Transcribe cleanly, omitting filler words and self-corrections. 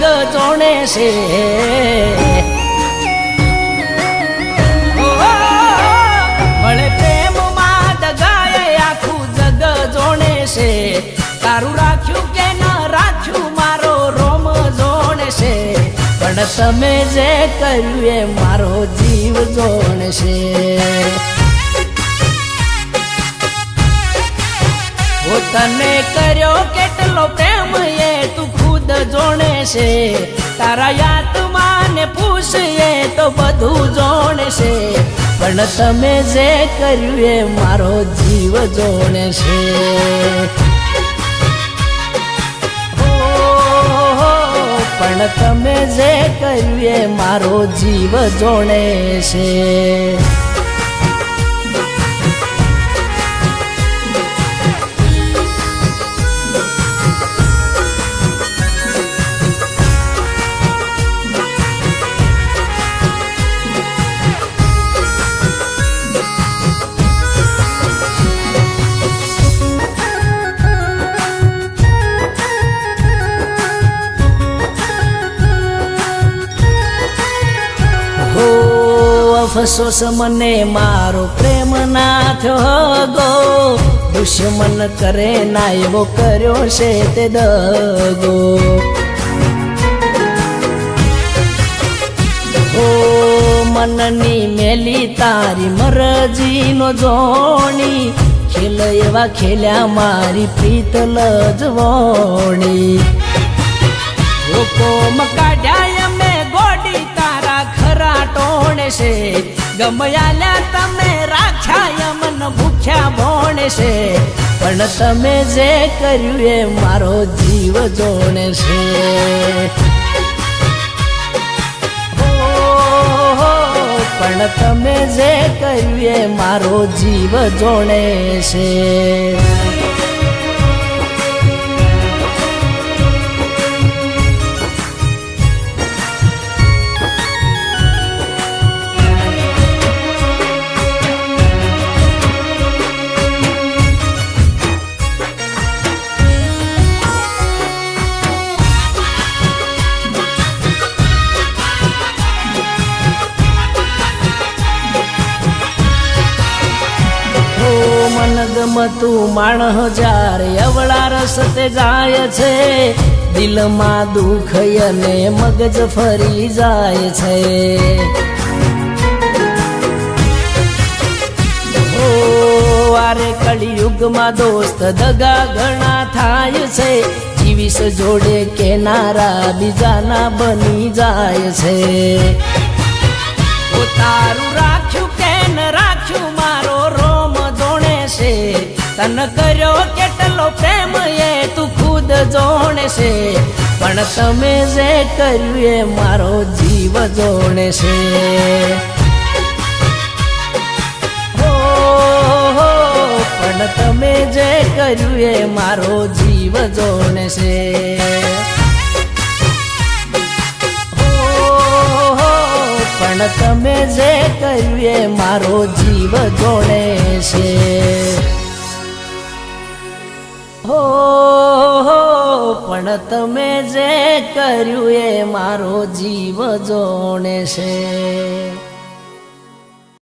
જગ જોણે છે. મળે પ્રેમમાં દગાએ આખું જગ જોણે છે. તારું રાખ્યું કે ન રાખ્યું મારો રોમ જોણે છે. પણ તમે જે કર્યું એ મારો જીવ જોણે છે. તને કર્યો કેટલો પ્રેમ એ તું ખુદ જોણે છે. તારા આત્મા ને પૂછે તો બધું જોણે છે. પણ તમે જે કર્યું એ મારો જીવ જોણે છે. પણ તમે જે કર્યું એ મારો જીવ જોણે છે. અફસોસ મને મારો પ્રેમ ના થયો ગો. દુશ્મન કરે ના એવો કર્યો છે તે દગો. ઓ મનની મેલી તારી મરજીનો જોણી. ખેલ એવા ખેલ્યા મારી પ્રીત લજવણી. કોમ કાઢ્યા અમે ગોડી તારા ખરા ટોણે છે. ગમયાલ્યા તમે રાખ્યા મન ભૂખ્યા ભોણે છે. પણ તમે જે કર્યું એ મારો જીવ જોણે છે. પણ તમે જે કર્યું એ મારો જીવ જોણે છે. મનગમતું માણસ જ્યારે અવળા રસ્તે જાય છે. દિલમાં દુઃખ અને મગજ ફરી જાય છે. ઓ આરે કળિયુગમાં દોસ્ત દગા ઘણા થાય છે. જીવીસ જોડે કેનારા બીજાના બની જાય છે. તારું રાખ્યું કે ન રાખ્યું મારો રોમ જોણે છે. તન કર્યો કેટલો પ્રેમ એ તું ખુદ જોણે છે. પણ તમે જે કર્યું એ મારો જીવ જોણે છે. પણ તમે જે કર્યું એ મારો જીવ જોણે છે. પણ તમે જે કર્યું એ મારો જીવ જોણે છે. પણ તમે જે કર્યું એ મારો જીવ જોણે છે.